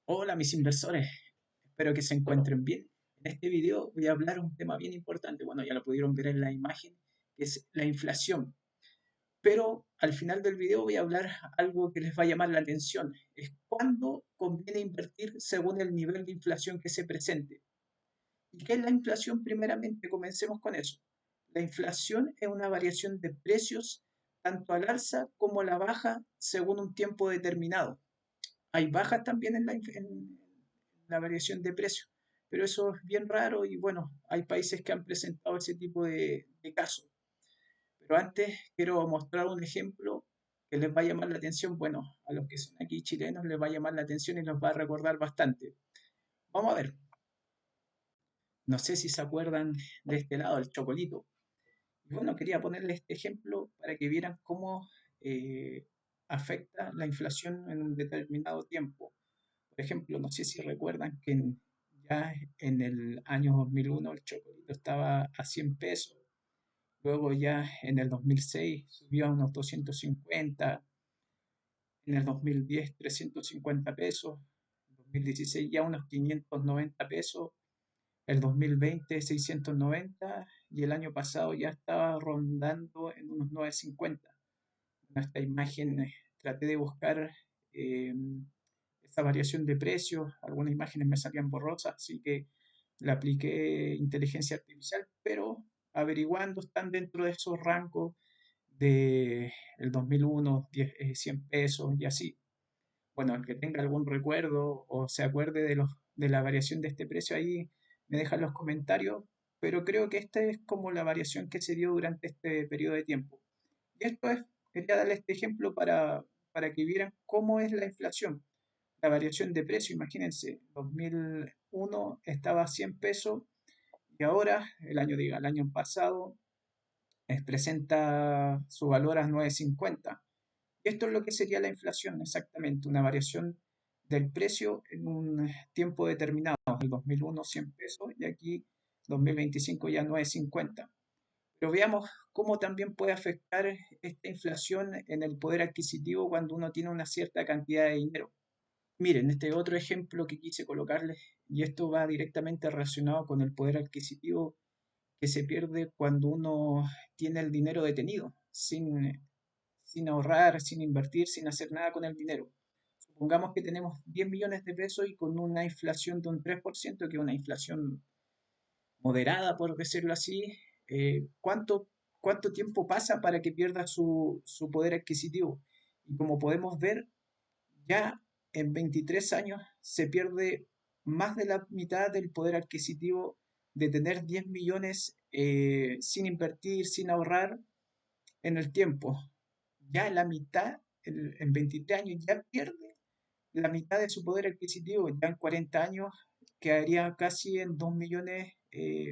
Hola mis inversores, espero que se encuentren bien. En este video voy a hablar un tema bien importante, bueno, ya lo pudieron ver en la imagen, que es la inflación. Pero al final del video voy a hablar algo que les va a llamar la atención, es cuándo conviene invertir según el nivel de inflación que se presente. ¿Y qué es la inflación? Primeramente, comencemos con eso. La inflación es una variación de precios tanto al alza como a la baja según un tiempo determinado. Hay bajas también en la variación de precios, pero eso es bien raro y bueno, hay países que han presentado ese tipo de casos. Pero antes quiero mostrar un ejemplo que les va a llamar la atención. Bueno, a los que son aquí chilenos les va a llamar la atención y los va a recordar bastante. Vamos a ver, no sé si se acuerdan de este lado, el chocolito. Y bueno, quería ponerles este ejemplo para que vieran cómo eh, afecta la inflación en un determinado tiempo. Por ejemplo, no sé si recuerdan que ya en el año 2001 el chocolito estaba a 100 pesos, luego ya en el 2006 subió a unos 250, en el 2010 350 pesos, en 2016 ya unos 590 pesos, el 2020 690 y el año pasado ya estaba rondando en unos 950. En esta imagen traté de buscar eh, esa variación de precios. Algunas imágenes me salían borrosas, así que le apliqué inteligencia artificial, pero averiguando están dentro de esos rangos de el 2001, 100 pesos y así. Bueno, el que tenga algún recuerdo o se acuerde de la variación de este precio ahí, me deja en los comentarios, pero creo que esta es como la variación que se dio durante este periodo de tiempo. Y esto es, quería darle este ejemplo para que vieran cómo es la inflación, la variación de precio. Imagínense, 2001 estaba a 100 pesos y ahora, el año pasado, presenta su valor a 9,50. Y esto es lo que sería la inflación exactamente, una variación del precio en un tiempo determinado. El 2001 100 pesos y aquí 2025 ya 9,50. Pero veamos cómo también puede afectar esta inflación en el poder adquisitivo cuando uno tiene una cierta cantidad de dinero. Miren, este otro ejemplo que quise colocarles, y esto va directamente relacionado con el poder adquisitivo que se pierde cuando uno tiene el dinero detenido, sin ahorrar, sin invertir, sin hacer nada con el dinero. Supongamos que tenemos 10 millones de pesos y con una inflación de un 3%, que es una inflación moderada, por decirlo así, ¿cuánto tiempo pasa para que pierda su poder adquisitivo? Y como podemos ver, ya en 23 años se pierde más de la mitad del poder adquisitivo de tener 10 millones sin invertir, sin ahorrar en el tiempo. Ya la mitad, en 23 años, ya pierde la mitad de su poder adquisitivo. Ya en 40 años quedaría casi en 2 millones,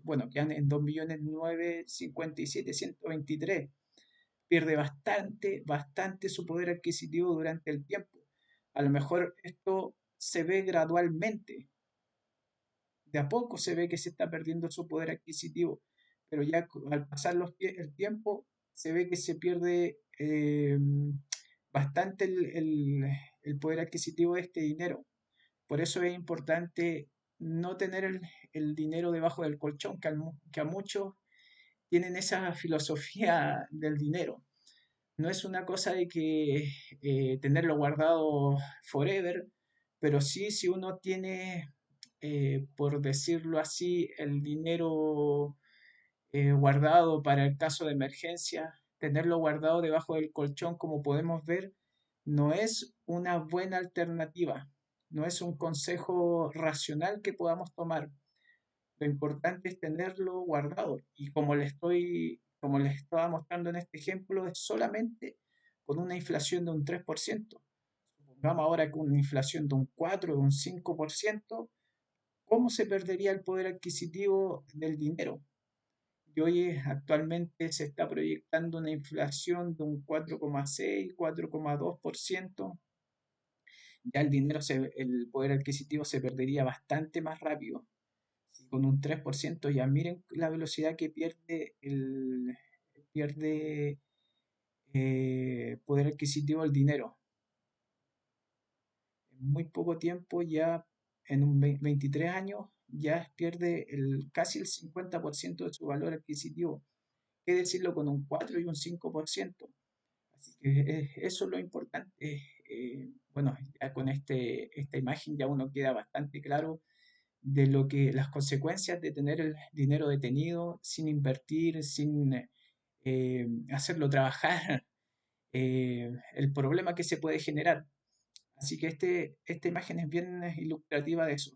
bueno, quedan en 2 millones 957,123. Pierde bastante su poder adquisitivo durante el tiempo. A lo mejor esto se ve gradualmente, de a poco se ve que se está perdiendo su poder adquisitivo, pero ya al pasar el tiempo se ve que se pierde bastante el poder adquisitivo de este dinero. Por eso es importante no tener el dinero debajo del colchón, que a muchos tienen esa filosofía del dinero. No es una cosa de que tenerlo guardado forever, pero sí si uno tiene, por decirlo así, el dinero guardado para el caso de emergencia, tenerlo guardado debajo del colchón, como podemos ver, no es una buena alternativa, no es un consejo racional que podamos tomar. Lo importante es tenerlo guardado y como les estaba mostrando en este ejemplo, es solamente con una inflación de un 3%. Supongamos ahora con una inflación de un 4, de un 5%, ¿cómo se perdería el poder adquisitivo del dinero? Y hoy actualmente se está proyectando una inflación de un 4,6, 4,2%. Ya el poder adquisitivo se perdería bastante más rápido. Con un 3% ya miren la velocidad que pierde poder adquisitivo el dinero. en muy poco tiempo, ya en 23 años, ya pierde casi el 50% de su valor adquisitivo. ¿Qué decirlo con un 4 y un 5%? Así que eso es lo importante. Bueno, ya con esta imagen ya uno queda bastante claro de lo que las consecuencias de tener el dinero detenido sin invertir, sin hacerlo trabajar, el problema que se puede generar. Así que esta imagen es bien ilustrativa de eso.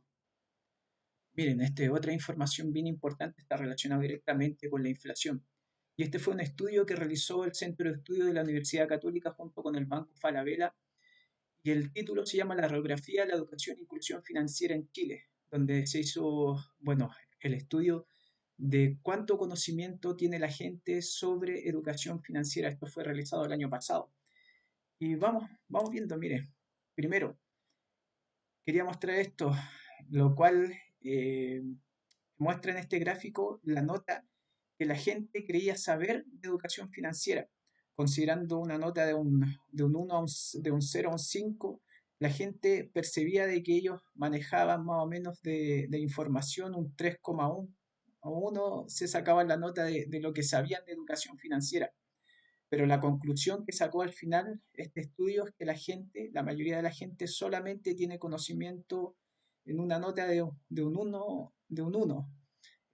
Miren, otra información bien importante está relacionada directamente con la inflación. Y este fue un estudio que realizó el Centro de Estudios de la Universidad Católica junto con el Banco Falabella, y el título se llama La radiografía de la educación e inclusión financiera en Chile, donde se hizo, bueno, el estudio de cuánto conocimiento tiene la gente sobre educación financiera. Esto fue realizado el año pasado. Y vamos viendo, mire, primero, quería mostrar esto, lo cual muestra en este gráfico la nota que la gente creía saber de educación financiera. Considerando una nota de un 1 de un 0 a un 5, la gente percibía de que ellos manejaban más o menos de información un 3,1 a 1, se sacaban la nota de lo que sabían de educación financiera. Pero la conclusión que sacó al final este estudio es que la mayoría de la gente solamente tiene conocimiento en una nota de un 1.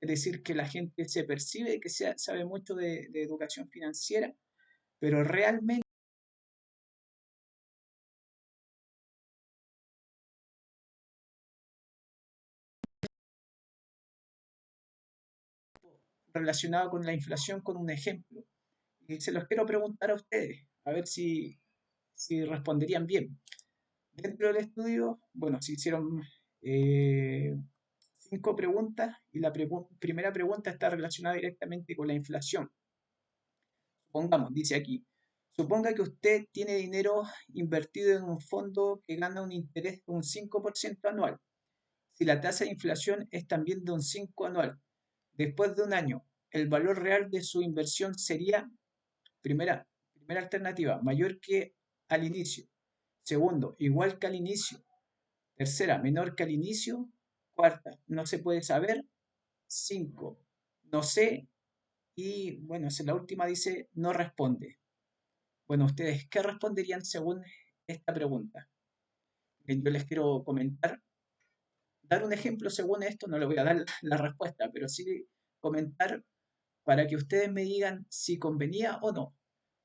Es decir, que la gente se percibe que sabe mucho de educación financiera, pero realmente relacionado con la inflación, con un ejemplo. Y se los quiero preguntar a ustedes, a ver si responderían bien. Dentro del estudio, bueno, se hicieron eh, 5 preguntas y la primera pregunta está relacionada directamente con la inflación. Supongamos, dice aquí, suponga que usted tiene dinero invertido en un fondo que gana un interés de un 5% anual. Si la tasa de inflación es también de un 5 anual, después de un año, el valor real de su inversión sería, primera alternativa, mayor que al inicio. Segundo, igual que al inicio. Tercera, menor que al inicio. Cuarta, no se puede saber. Cinco, no sé. Y bueno, la última dice, no responde. Bueno, ustedes, ¿qué responderían según esta pregunta? Bien, yo les quiero comentar, dar un ejemplo según esto, no le voy a dar la respuesta, pero sí comentar para que ustedes me digan si convenía o no.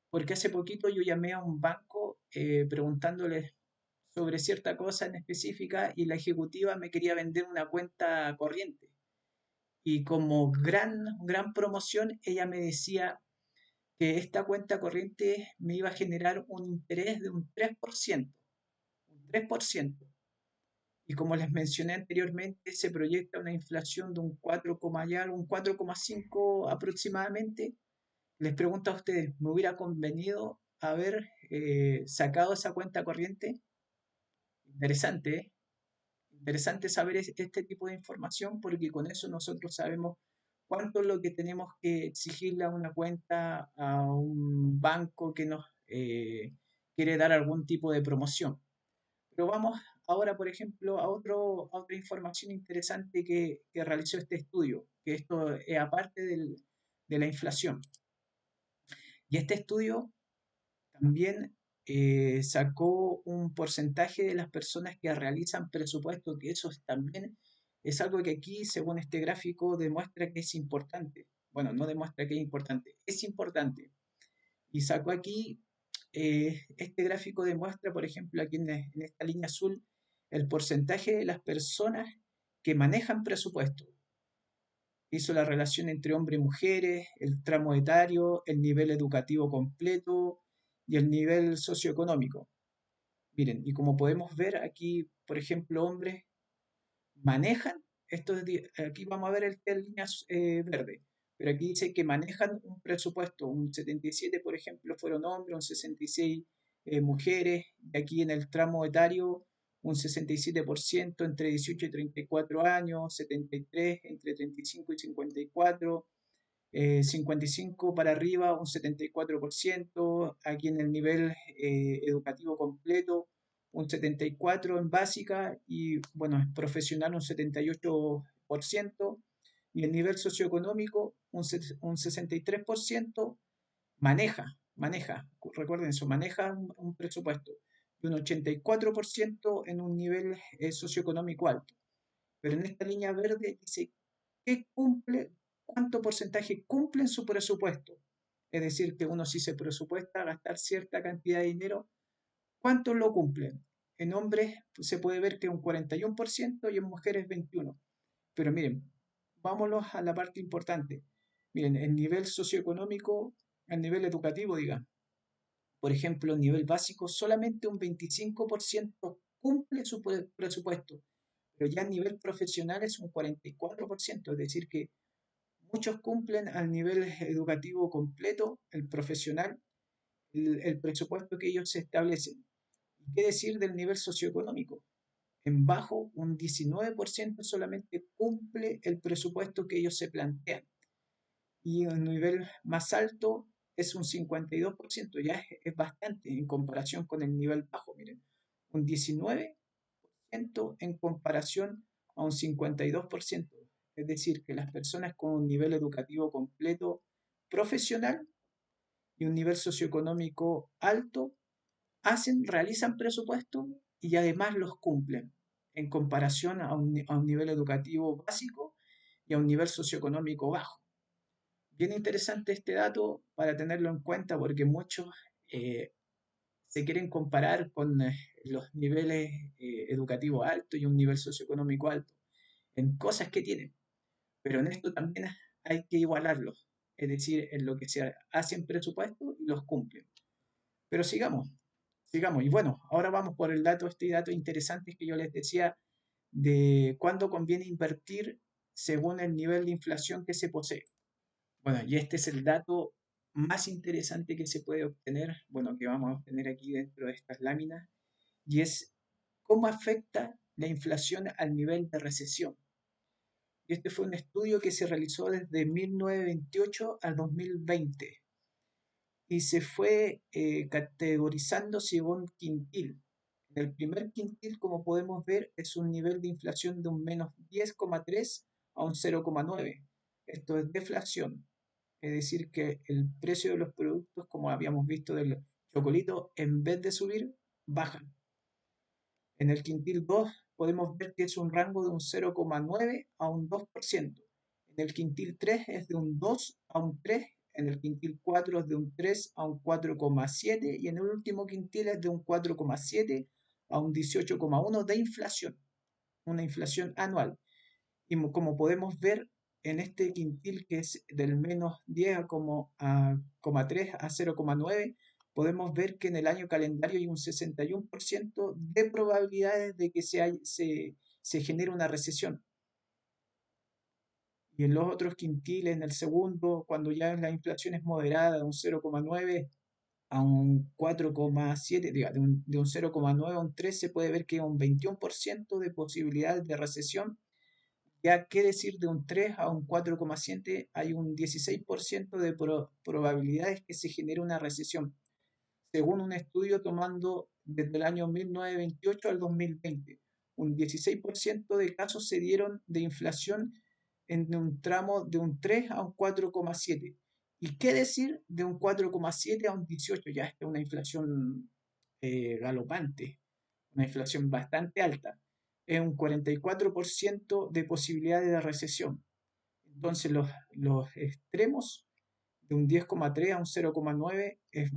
Porque hace poquito yo llamé a un banco preguntándoles sobre cierta cosa en específica y la ejecutiva me quería vender una cuenta corriente. Y como gran promoción, ella me decía que esta cuenta corriente me iba a generar un interés de un 3%. Un 3%. Y como les mencioné anteriormente, se proyecta una inflación de un 4, un 4,5 aproximadamente. Les pregunto a ustedes, ¿me hubiera convenido haber sacado esa cuenta corriente? Interesante, ¿eh? Interesante saber este tipo de información porque con eso nosotros sabemos cuánto es lo que tenemos que exigirle a una cuenta, a un banco que nos quiere dar algún tipo de promoción. Pero vamos ahora, por ejemplo, a otra información interesante que realizó este estudio, que esto es aparte de la inflación. Y este estudio también sacó un porcentaje de las personas que realizan presupuesto, que también es algo que aquí, según este gráfico, demuestra que es importante. Bueno, no demuestra que es importante. Y sacó aquí, este gráfico demuestra, por ejemplo, aquí en esta línea azul, el porcentaje de las personas que manejan presupuesto. Hizo la relación entre hombres y mujeres, el tramo etario, el nivel educativo completo y el nivel socioeconómico. Miren, y como podemos ver aquí, por ejemplo, hombres manejan, aquí vamos a ver el línea verde, pero aquí dice que manejan un presupuesto, un 77 por ejemplo fueron hombres, un 66 mujeres, y aquí en el tramo etario un 67% entre 18 y 34 años, 73 entre 35 y 54, 55 para arriba un 74%, aquí en el nivel educativo completo un 74% en básica y, bueno, en profesional un 78%, y el nivel socioeconómico un 63% maneja, recuerden eso, maneja un presupuesto, y un 84% en un nivel socioeconómico alto. Pero en esta línea verde dice qué cumple, cuánto porcentaje cumple en su presupuesto. Es decir, que uno si se presupuesta gastar cierta cantidad de dinero, ¿cuántos lo cumplen? En hombres se puede ver que un 41% y en mujeres 21%. Pero miren, vámonos a la parte importante. Miren, el nivel socioeconómico, el nivel educativo, diga, por ejemplo, nivel básico, solamente un 25% cumple su presupuesto, pero ya a nivel profesional es un 44%, es decir, que muchos cumplen al nivel educativo completo, el profesional, el presupuesto que ellos se establecen. ¿Y qué decir del nivel socioeconómico? En bajo, un 19% solamente cumple el presupuesto que ellos se plantean. Y en nivel más alto es un 52%, ya es bastante en comparación con el nivel bajo. Miren, un 19% en comparación a un 52%. Es decir, que las personas con un nivel educativo completo profesional y un nivel socioeconómico alto realizan presupuestos y además los cumplen en comparación a un nivel educativo básico y a un nivel socioeconómico bajo. Bien interesante este dato para tenerlo en cuenta porque muchos eh, se quieren comparar con los niveles educativos altos y un nivel socioeconómico alto en cosas que tienen, pero en esto también hay que igualarlos, es decir, en lo que se hacen presupuestos y los cumplen. Pero sigamos. Y bueno, ahora vamos por este dato interesante que yo les decía de cuándo conviene invertir según el nivel de inflación que se posee. Bueno, y este es el dato más interesante que se puede obtener, bueno, que vamos a obtener aquí dentro de estas láminas, y es cómo afecta la inflación al nivel de recesión. Y este fue un estudio que se realizó desde 1928 al 2020 y se fue categorizando según quintil. En el primer quintil, como podemos ver, es un nivel de inflación de un menos 10,3 a un 0,9. Esto es deflación, es decir, que el precio de los productos, como habíamos visto del chocolito, en vez de subir, bajan. En el quintil 2 podemos ver que es un rango de un 0,9 a un 2%. En el quintil 3 es de un 2 a un 3. En el quintil 4 es de un 3 a un 4,7. Y en el último quintil es de un 4,7 a un 18,1 de inflación. Una inflación anual. Y como podemos ver en este quintil que es del menos 10 a 3 a 0,9, podemos ver que en el año calendario hay un 61% de probabilidades de que se genere una recesión. Y en los otros quintiles, en el segundo, cuando ya la inflación es moderada, de un 0,9 a un 4,7, de un 0,9 a un 3, se puede ver que hay un 21% de posibilidades de recesión. Ya qué decir de un 3 a un 4,7, hay un 16% de probabilidades que se genere una recesión, según un estudio tomando desde el año 1928 al 2020. Un 16% de casos se dieron de inflación en un tramo de un 3 a un 4,7. ¿Y qué decir de un 4,7 a un 18? Ya es una inflación galopante, una inflación bastante alta. Es un 44% de posibilidades de recesión. Entonces los extremos de un 10,3 a un 0,9 es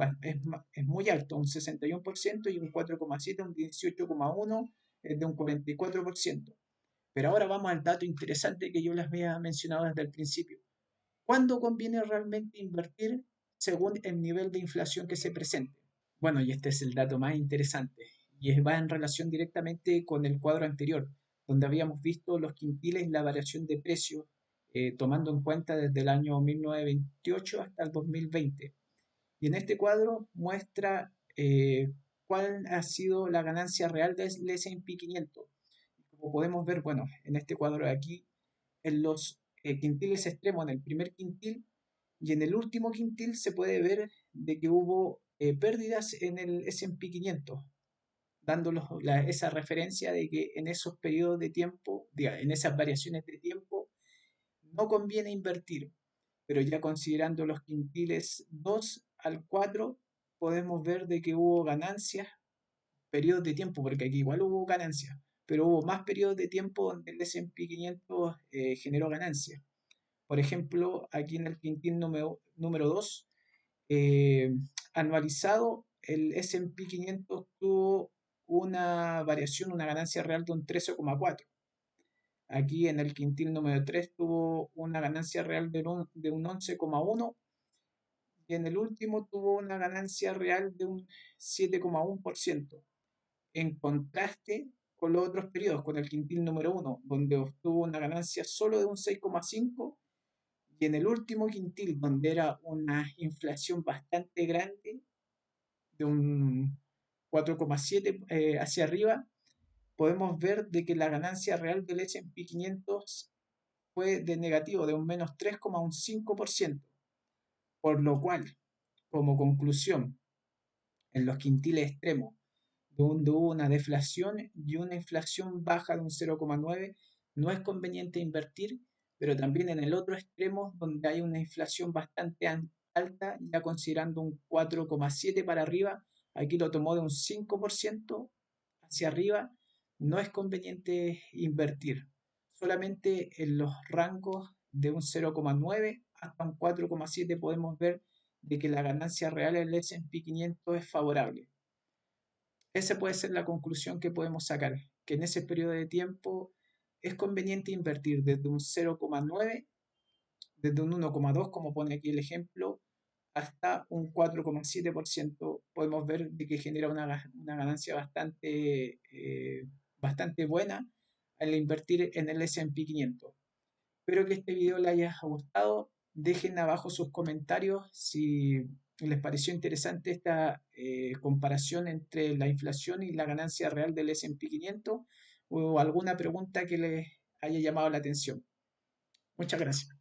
muy alto, un 61%, y un 4,7 a un 18,1 es de un 44%. Pero ahora vamos al dato interesante que yo les había mencionado desde el principio. ¿Cuándo conviene realmente invertir según el nivel de inflación que se presente? Bueno, y este es el dato más interesante, y va en relación directamente con el cuadro anterior, donde habíamos visto los quintiles y la variación de precios, tomando en cuenta desde el año 1928 hasta el 2020. Y en este cuadro muestra cuál ha sido la ganancia real del S&P 500. Como podemos ver, bueno, en este cuadro de aquí, en los quintiles extremos, en el primer quintil y en el último quintil se puede ver de que hubo pérdidas en el S&P 500 esa referencia de que en esos periodos de tiempo, en esas variaciones de tiempo, no conviene invertir, pero ya considerando los quintiles 2 al 4, podemos ver de que hubo ganancias, periodos de tiempo, porque aquí igual hubo ganancias, pero hubo más periodos de tiempo donde el S&P 500 generó ganancias. Por ejemplo, aquí en el quintil número 2, eh, anualizado, el S&P 500 tuvo una variación, una ganancia real de un 13,4. Aquí en el quintil número 3 tuvo una ganancia real de un 11,1 y en el último tuvo una ganancia real de un 7,1%. En contraste con los otros periodos, con el quintil número 1, donde obtuvo una ganancia solo de un 6,5, y en el último quintil, donde era una inflación bastante grande, de un 4,7 hacia arriba, podemos ver de que la ganancia real del S&P 500 fue de negativo, de un menos 3,5%, por lo cual, como conclusión, en los quintiles extremos, donde hubo una deflación y una inflación baja de un 0,9, no es conveniente invertir, pero también en el otro extremo, donde hay una inflación bastante alta, ya considerando un 4,7 para arriba, aquí lo tomó de un 5% hacia arriba, no es conveniente invertir. Solamente en los rangos de un 0,9 hasta un 4,7 podemos ver de que la ganancia real del S&P 500 es favorable. Esa puede ser la conclusión que podemos sacar, que en ese periodo de tiempo es conveniente invertir desde un 0,9, desde un 1,2, como pone aquí el ejemplo, hasta un 4,7%. Podemos ver de que genera una ganancia bastante buena al invertir en el S&P 500. Espero que este video les haya gustado. Dejen abajo sus comentarios si les pareció interesante esta comparación entre la inflación y la ganancia real del S&P 500 o alguna pregunta que les haya llamado la atención. Muchas gracias.